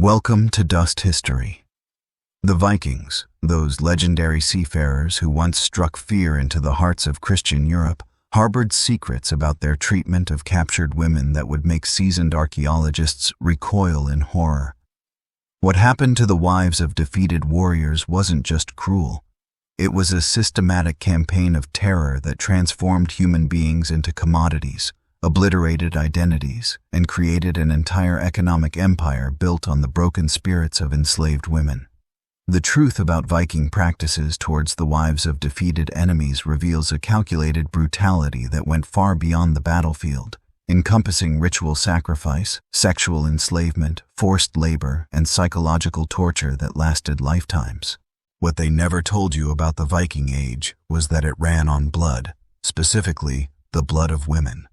Welcome to Dust History. The Vikings, those legendary seafarers who once struck fear into the hearts of Christian Europe, harbored secrets about their treatment of captured women that would make seasoned archaeologists recoil in horror. What happened to the wives of defeated warriors wasn't just cruel. It was a systematic campaign of terror that transformed human beings into commodities, obliterated identities, and created an entire economic empire built on the broken spirits of enslaved women. The truth about Viking practices towards the wives of defeated enemies reveals a calculated brutality that went far beyond the battlefield, encompassing ritual sacrifice, sexual enslavement, forced labor, and psychological torture that lasted lifetimes. What they never told you about the Viking Age was that it ran on blood, specifically the blood of women.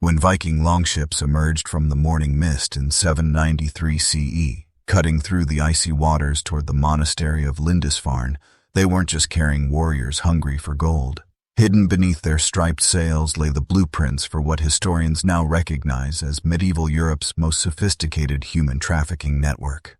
When Viking longships emerged from the morning mist in 793 CE, cutting through the icy waters toward the monastery of Lindisfarne, they weren't just carrying warriors hungry for gold. Hidden beneath their striped sails lay the blueprints for what historians now recognize as medieval Europe's most sophisticated human trafficking network.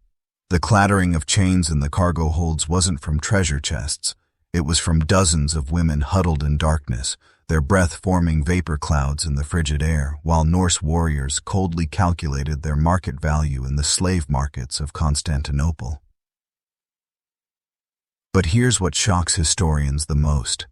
The clattering of chains in the cargo holds wasn't from treasure chests. It was from dozens of women huddled in darkness, their breath forming vapor clouds in the frigid air, while Norse warriors coldly calculated their market value in the slave markets of Constantinople. But here's what shocks historians the most.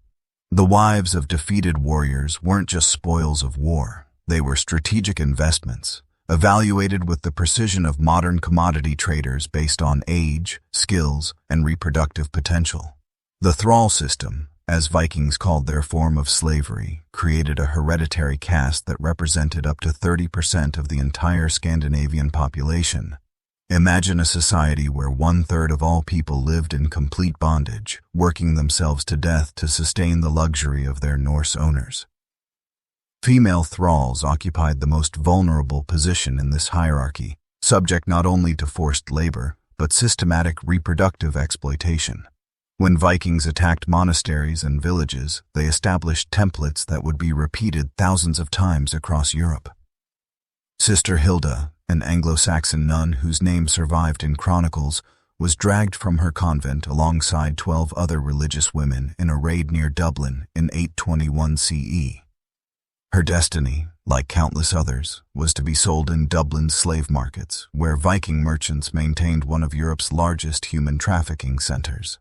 The wives of defeated warriors weren't just spoils of war. They were strategic investments, evaluated with the precision of modern commodity traders based on age, skills, and reproductive potential. The thrall system, as Vikings called their form of slavery, created a hereditary caste that represented up to 30% of the entire Scandinavian population. Imagine a society where 1/3 of all people lived in complete bondage, working themselves to death to sustain the luxury of their Norse owners. Female thralls occupied the most vulnerable position in this hierarchy, subject not only to forced labor, but systematic reproductive exploitation. When Vikings attacked monasteries and villages, they established templates that would be repeated thousands of times across Europe. Sister Hilda, an Anglo-Saxon nun whose name survived in chronicles, was dragged from her convent alongside 12 other religious women in a raid near Dublin in 821 CE. Her destiny, like countless others, was to be sold in Dublin's slave markets, where Viking merchants maintained one of Europe's largest human trafficking centers.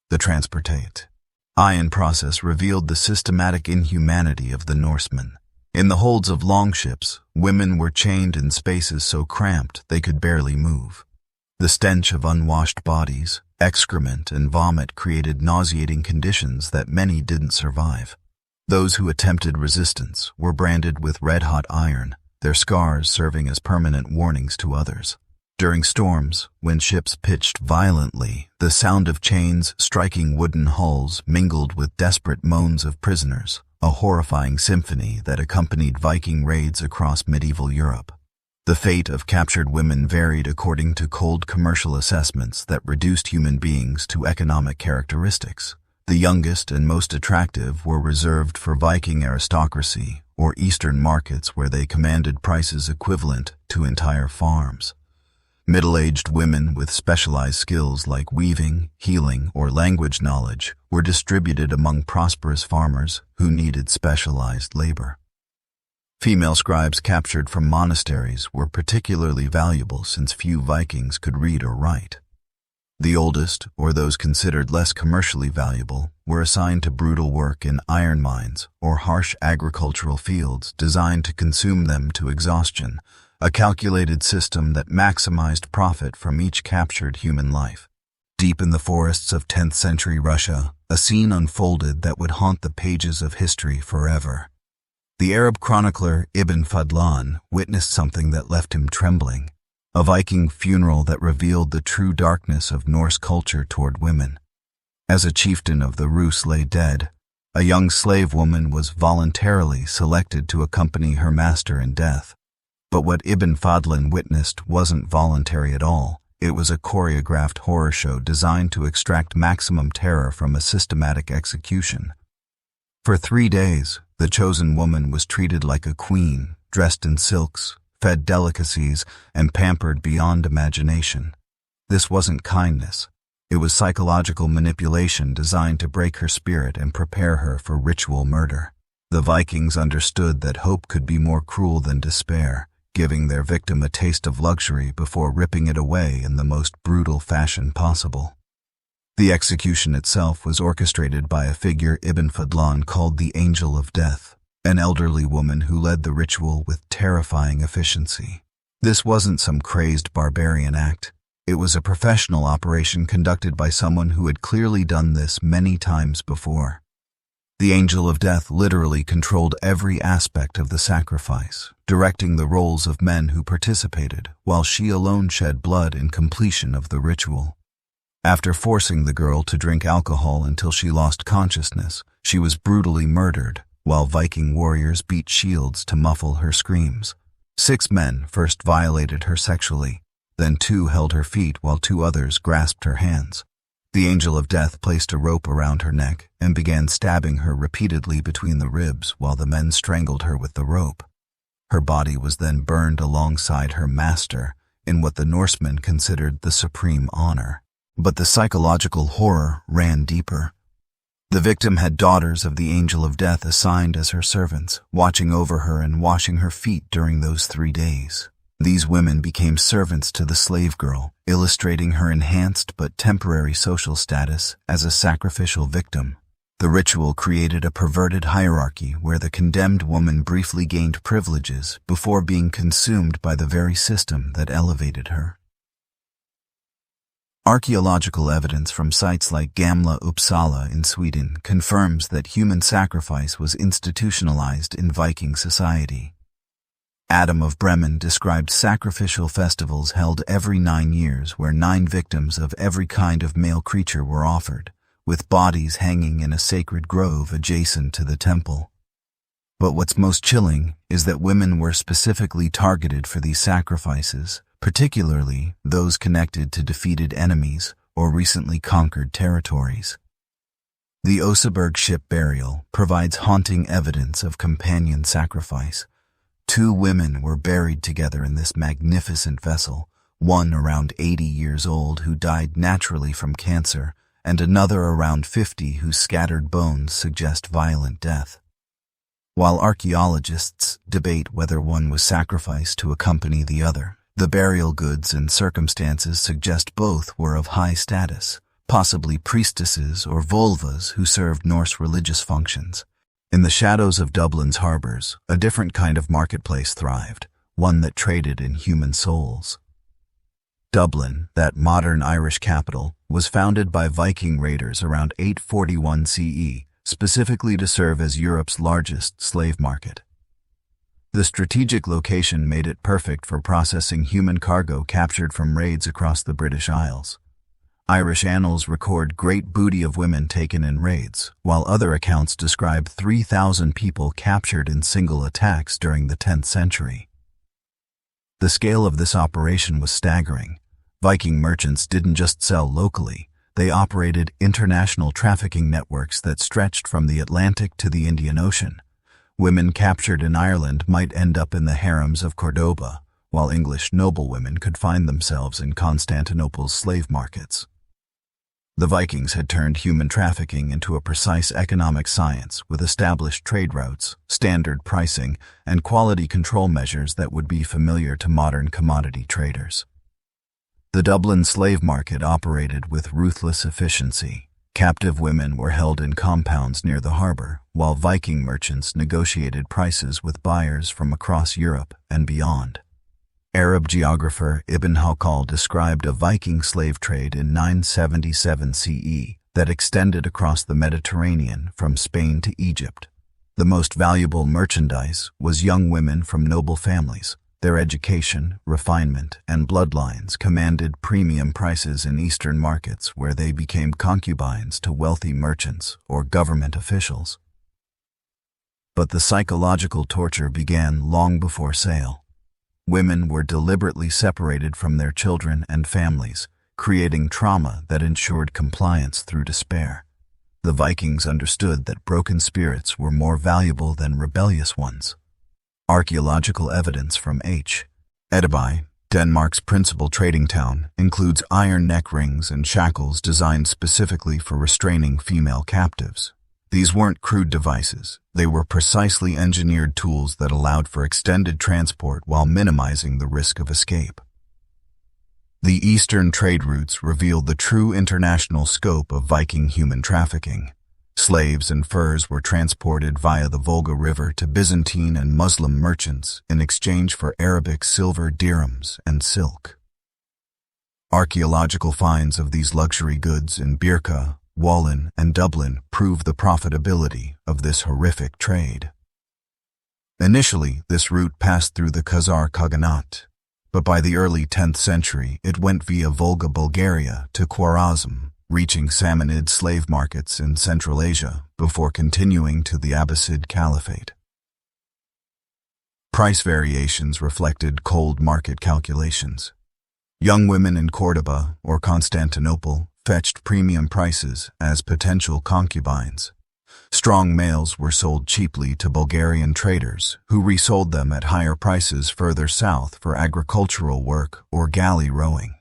The transportation process revealed the systematic inhumanity of the Norsemen. In the holds of longships, women were chained in spaces so cramped they could barely move. The stench of unwashed bodies, excrement, and vomit created nauseating conditions that many didn't survive. Those who attempted resistance were branded with red-hot iron, their scars serving as permanent warnings to others. During storms, when ships pitched violently, the sound of chains striking wooden hulls mingled with desperate moans of prisoners, a horrifying symphony that accompanied Viking raids across medieval Europe. The fate of captured women varied according to cold commercial assessments that reduced human beings to economic characteristics. The youngest and most attractive were reserved for Viking aristocracy or Eastern markets where they commanded prices equivalent to entire farms. Middle-aged women with specialized skills like weaving, healing, or language knowledge were distributed among prosperous farmers who needed specialized labor. Female scribes captured from monasteries were particularly valuable since few Vikings could read or write. The oldest, or those considered less commercially valuable, were assigned to brutal work in iron mines or harsh agricultural fields designed to consume them to exhaustion, a calculated system that maximized profit from each captured human life. Deep in the forests of 10th century Russia, a scene unfolded that would haunt the pages of history forever. The Arab chronicler Ibn Fadlan witnessed something that left him trembling, a Viking funeral that revealed the true darkness of Norse culture toward women. As a chieftain of the Rus lay dead, a young slave woman was voluntarily selected to accompany her master in death. But what Ibn Fadlan witnessed wasn't voluntary at all. It was a choreographed horror show designed to extract maximum terror from a systematic execution. For 3 days, the chosen woman was treated like a queen, dressed in silks, fed delicacies, and pampered beyond imagination. This wasn't kindness. It was psychological manipulation designed to break her spirit and prepare her for ritual murder. The Vikings understood that hope could be more cruel than despair, giving their victim a taste of luxury before ripping it away in the most brutal fashion possible. The execution itself was orchestrated by a figure Ibn Fadlan called the Angel of Death, an elderly woman who led the ritual with terrifying efficiency. This wasn't some crazed barbarian act. It was a professional operation conducted by someone who had clearly done this many times before. The Angel of Death literally controlled every aspect of the sacrifice, directing the roles of men who participated, while she alone shed blood in completion of the ritual. After forcing the girl to drink alcohol until she lost consciousness, she was brutally murdered, while Viking warriors beat shields to muffle her screams. 6 men first violated her sexually, then 2 held her feet while 2 others grasped her hands. The Angel of Death placed a rope around her neck and began stabbing her repeatedly between the ribs while the men strangled her with the rope. Her body was then burned alongside her master in what the Norsemen considered the supreme honor. But the psychological horror ran deeper. The victim had daughters of the Angel of Death assigned as her servants, watching over her and washing her feet during those 3 days. These women became servants to the slave girl, illustrating her enhanced but temporary social status as a sacrificial victim. The ritual created a perverted hierarchy where the condemned woman briefly gained privileges before being consumed by the very system that elevated her. Archaeological evidence from sites like Gamla Uppsala in Sweden confirms that human sacrifice was institutionalized in Viking society. Adam of Bremen described sacrificial festivals held every 9 years where 9 victims of every kind of male creature were offered, with bodies hanging in a sacred grove adjacent to the temple. But what's most chilling is that women were specifically targeted for these sacrifices, particularly those connected to defeated enemies or recently conquered territories. The Oseberg ship burial provides haunting evidence of companion sacrifice. 2 women were buried together in this magnificent vessel, one around 80 years old who died naturally from cancer, and another around 50 whose scattered bones suggest violent death. While archaeologists debate whether one was sacrificed to accompany the other, the burial goods and circumstances suggest both were of high status, possibly priestesses or vulvas who served Norse religious functions. In the shadows of Dublin's harbors, a different kind of marketplace thrived, one that traded in human souls. Dublin, that modern Irish capital, was founded by Viking raiders around 841 CE, specifically to serve as Europe's largest slave market. The strategic location made it perfect for processing human cargo captured from raids across the British Isles. Irish annals record great booty of women taken in raids, while other accounts describe 3,000 people captured in single attacks during the 10th century. The scale of this operation was staggering. Viking merchants didn't just sell locally, they operated international trafficking networks that stretched from the Atlantic to the Indian Ocean. Women captured in Ireland might end up in the harems of Cordoba, while English noblewomen could find themselves in Constantinople's slave markets. The Vikings had turned human trafficking into a precise economic science with established trade routes, standard pricing, and quality control measures that would be familiar to modern commodity traders. The Dublin slave market operated with ruthless efficiency. Captive women were held in compounds near the harbor, while Viking merchants negotiated prices with buyers from across Europe and beyond. Arab geographer Ibn Hawqal described a Viking slave trade in 977 CE that extended across the Mediterranean from Spain to Egypt. The most valuable merchandise was young women from noble families. Their education, refinement, and bloodlines commanded premium prices in Eastern markets where they became concubines to wealthy merchants or government officials. But the psychological torture began long before sale. Women were deliberately separated from their children and families, creating trauma that ensured compliance through despair. The Vikings understood that broken spirits were more valuable than rebellious ones. Archaeological evidence from H. Edeby, Denmark's principal trading town, includes iron neck rings and shackles designed specifically for restraining female captives. These weren't crude devices. They were precisely engineered tools that allowed for extended transport while minimizing the risk of escape. The eastern trade routes revealed the true international scope of Viking human trafficking. Slaves and furs were transported via the Volga River to Byzantine and Muslim merchants in exchange for Arabic silver dirhams and silk. Archaeological finds of these luxury goods in Birka, Wallin, and Dublin prove the profitability of this horrific trade. Initially, this route passed through the Khazar Khaganate, but by the early 10th century it went via Volga, Bulgaria to Khwarezm, reaching Samanid slave markets in Central Asia before continuing to the Abbasid Caliphate. Price variations reflected cold market calculations. Young women in Cordoba or Constantinople fetched premium prices as potential concubines. Strong males were sold cheaply to Bulgarian traders, who resold them at higher prices further south for agricultural work or galley rowing.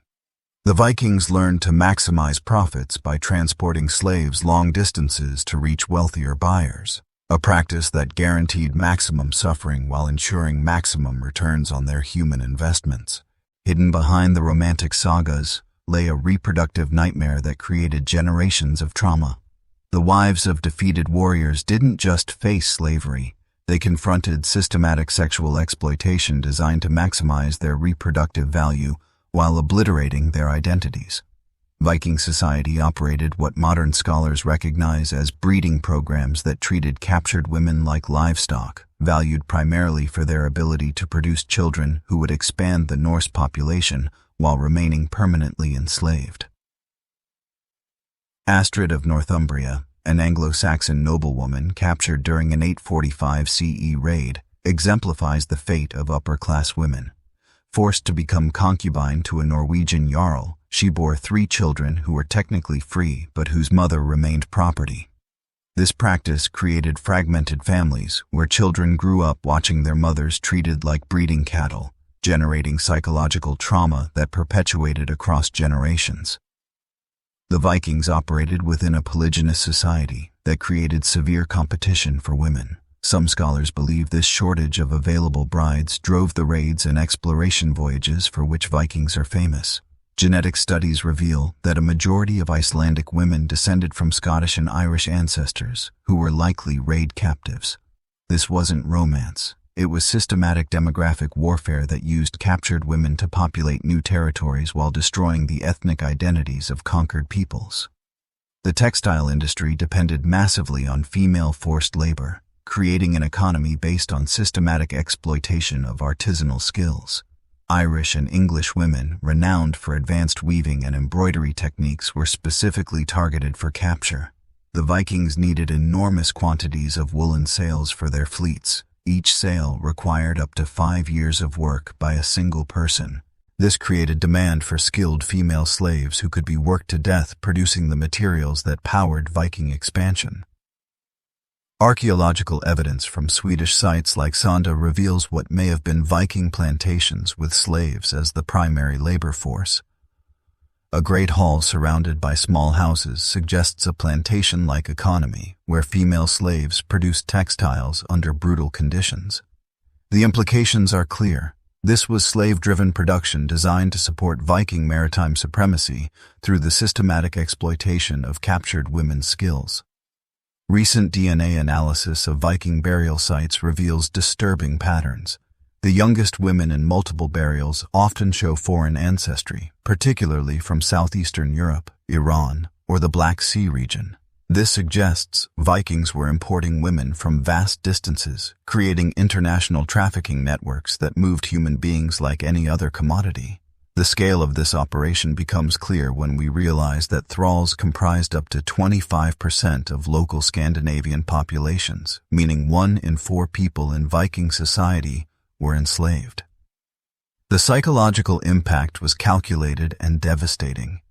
The Vikings learned to maximize profits by transporting slaves long distances to reach wealthier buyers, a practice that guaranteed maximum suffering while ensuring maximum returns on their human investments. Hidden behind the romantic sagas lay a reproductive nightmare that created generations of trauma. The wives of defeated warriors didn't just face slavery, they confronted systematic sexual exploitation designed to maximize their reproductive value while obliterating their identities. Viking society operated what modern scholars recognize as breeding programs that treated captured women like livestock, valued primarily for their ability to produce children who would expand the Norse population while remaining permanently enslaved. Astrid of Northumbria, an Anglo-Saxon noblewoman captured during an 845 CE raid, exemplifies the fate of upper-class women. Forced to become concubine to a Norwegian jarl, she bore 3 children who were technically free but whose mother remained property. This practice created fragmented families where children grew up watching their mothers treated like breeding cattle, generating psychological trauma that perpetuated across generations. The Vikings operated within a polygynous society that created severe competition for women. Some scholars believe this shortage of available brides drove the raids and exploration voyages for which Vikings are famous. Genetic studies reveal that a majority of Icelandic women descended from Scottish and Irish ancestors, who were likely raid captives. This wasn't romance. It was systematic demographic warfare that used captured women to populate new territories while destroying the ethnic identities of conquered peoples. The textile industry depended massively on female forced labor, creating an economy based on systematic exploitation of artisanal skills. Irish and English women, renowned for advanced weaving and embroidery techniques, were specifically targeted for capture. The Vikings needed enormous quantities of woolen sails for their fleets. Each sail required up to 5 years of work by a single person. This created demand for skilled female slaves who could be worked to death producing the materials that powered Viking expansion. Archaeological evidence from Swedish sites like Sonda reveals what may have been Viking plantations with slaves as the primary labor force. A great hall surrounded by small houses suggests a plantation-like economy where female slaves produced textiles under brutal conditions. The implications are clear. This was slave-driven production designed to support Viking maritime supremacy through the systematic exploitation of captured women's skills. Recent DNA analysis of Viking burial sites reveals disturbing patterns. The youngest women in multiple burials often show foreign ancestry, particularly from southeastern Europe, Iran, or the Black Sea region. This suggests Vikings were importing women from vast distances, creating international trafficking networks that moved human beings like any other commodity. The scale of this operation becomes clear when we realize that thralls comprised up to 25% of local Scandinavian populations, meaning 1 in 4 people in Viking society were enslaved. The psychological impact was calculated and devastating.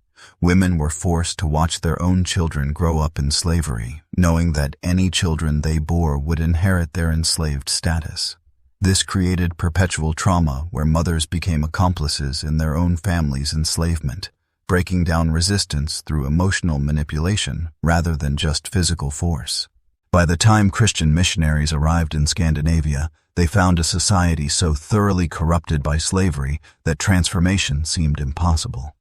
Women were forced to watch their own children grow up in slavery, knowing that any children they bore would inherit their enslaved status. This created perpetual trauma where mothers became accomplices in their own family's enslavement, breaking down resistance through emotional manipulation rather than just physical force. By the time Christian missionaries arrived in Scandinavia, they found a society so thoroughly corrupted by slavery that transformation seemed impossible.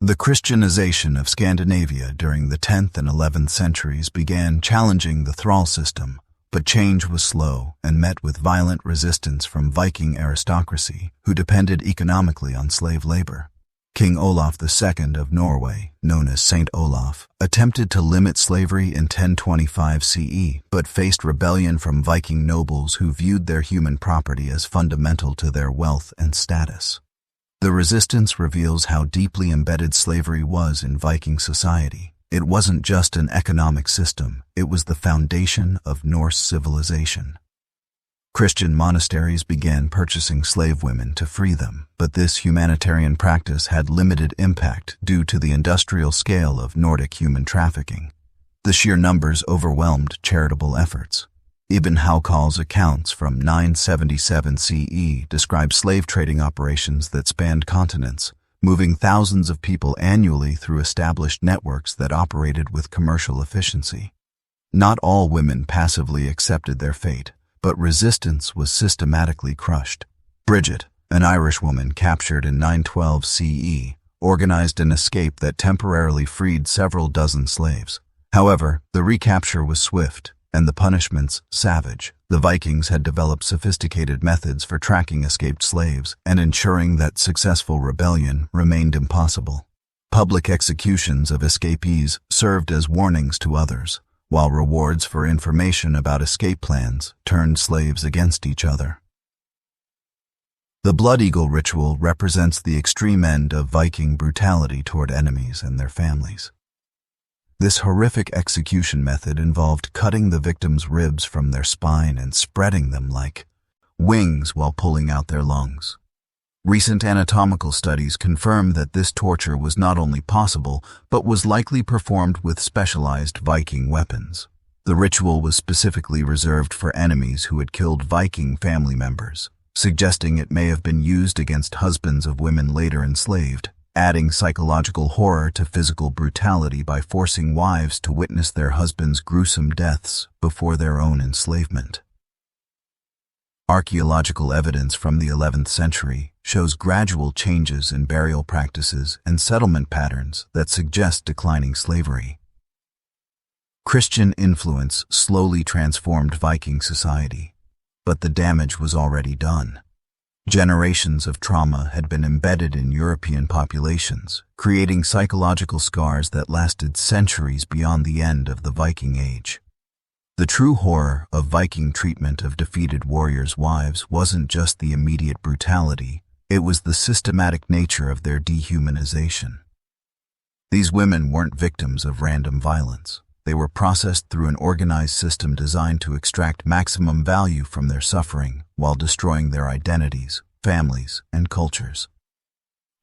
The Christianization of Scandinavia during the 10th and 11th centuries began challenging the thrall system, but change was slow and met with violent resistance from Viking aristocracy, who depended economically on slave labor. King Olaf II of Norway, known as Saint Olaf, attempted to limit slavery in 1025 CE, but faced rebellion from Viking nobles who viewed their human property as fundamental to their wealth and status. The resistance reveals how deeply embedded slavery was in Viking society. It wasn't just an economic system, it was the foundation of Norse civilization. Christian monasteries began purchasing slave women to free them, but this humanitarian practice had limited impact due to the industrial scale of Nordic human trafficking. The sheer numbers overwhelmed charitable efforts. Ibn Haukal's accounts from 977 CE describe slave trading operations that spanned continents, moving thousands of people annually through established networks that operated with commercial efficiency. Not all women passively accepted their fate, but resistance was systematically crushed. Bridget, an Irish woman captured in 912 CE, organized an escape that temporarily freed several dozen slaves. However, the recapture was swift, and the punishments savage. The Vikings had developed sophisticated methods for tracking escaped slaves and ensuring that successful rebellion remained impossible. Public executions of escapees served as warnings to others, while rewards for information about escape plans turned slaves against each other. The Blood Eagle ritual represents the extreme end of Viking brutality toward enemies and their families. This horrific execution method involved cutting the victim's ribs from their spine and spreading them like wings while pulling out their lungs. Recent anatomical studies confirm that this torture was not only possible, but was likely performed with specialized Viking weapons. The ritual was specifically reserved for enemies who had killed Viking family members, suggesting it may have been used against husbands of women later enslaved, adding psychological horror to physical brutality by forcing wives to witness their husbands' gruesome deaths before their own enslavement. Archaeological evidence from the 11th century shows gradual changes in burial practices and settlement patterns that suggest declining slavery. Christian influence slowly transformed Viking society, but the damage was already done. Generations of trauma had been embedded in European populations, creating psychological scars that lasted centuries beyond the end of the Viking Age. The true horror of Viking treatment of defeated warriors' wives wasn't just the immediate brutality, it was the systematic nature of their dehumanization. These women weren't victims of random violence. They were processed through an organized system designed to extract maximum value from their suffering while destroying their identities, families, and cultures.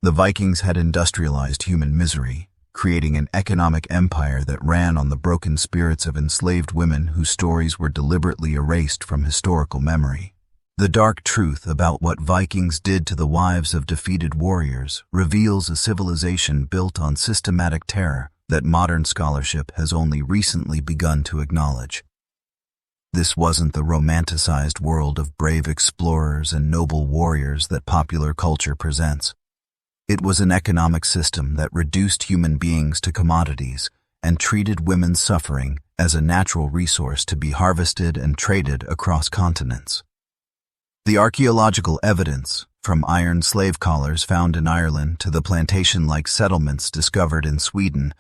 The Vikings had industrialized human misery, creating an economic empire that ran on the broken spirits of enslaved women whose stories were deliberately erased from historical memory. The dark truth about what Vikings did to the wives of defeated warriors reveals a civilization built on systematic terror that modern scholarship has only recently begun to acknowledge. This wasn't the romanticized world of brave explorers and noble warriors that popular culture presents. It was an economic system that reduced human beings to commodities and treated women's suffering as a natural resource to be harvested and traded across continents. The archaeological evidence, from iron slave collars found in Ireland to the plantation-like settlements discovered in Sweden,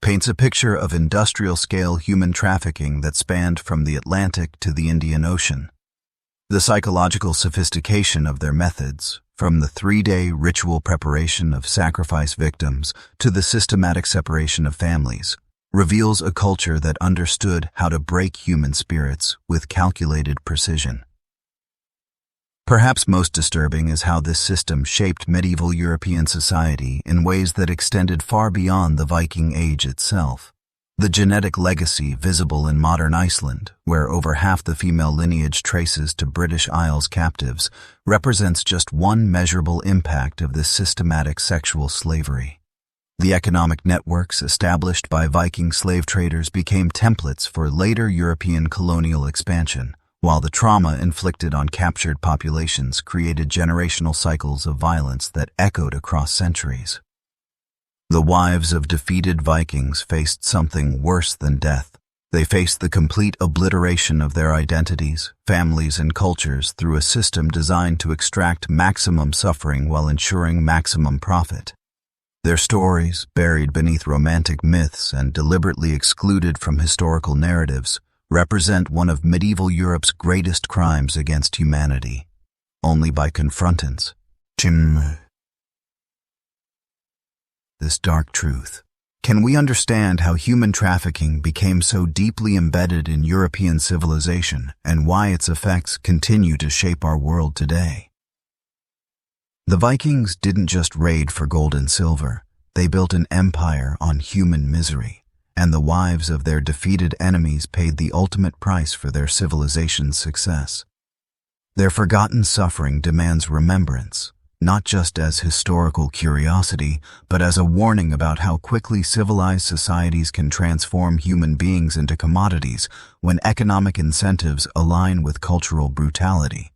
paints a picture of industrial-scale human trafficking that spanned from the Atlantic to the Indian Ocean. The psychological sophistication of their methods, from the 3-day ritual preparation of sacrifice victims to the systematic separation of families, reveals a culture that understood how to break human spirits with calculated precision. Perhaps most disturbing is how this system shaped medieval European society in ways that extended far beyond the Viking Age itself. The genetic legacy visible in modern Iceland, where over half the female lineage traces to British Isles captives, represents just one measurable impact of this systematic sexual slavery. The economic networks established by Viking slave traders became templates for later European colonial expansion, while the trauma inflicted on captured populations created generational cycles of violence that echoed across centuries. The wives of defeated Vikings faced something worse than death. They faced the complete obliteration of their identities, families, and cultures through a system designed to extract maximum suffering while ensuring maximum profit. Their stories, buried beneath romantic myths and deliberately excluded from historical narratives, represent one of medieval Europe's greatest crimes against humanity. Only by confrontance, this dark truth, can we understand how human trafficking became so deeply embedded in European civilization and why its effects continue to shape our world today. The Vikings didn't just raid for gold and silver, they built an empire on human misery, and the wives of their defeated enemies paid the ultimate price for their civilization's success. Their forgotten suffering demands remembrance, not just as historical curiosity, but as a warning about how quickly civilized societies can transform human beings into commodities when economic incentives align with cultural brutality.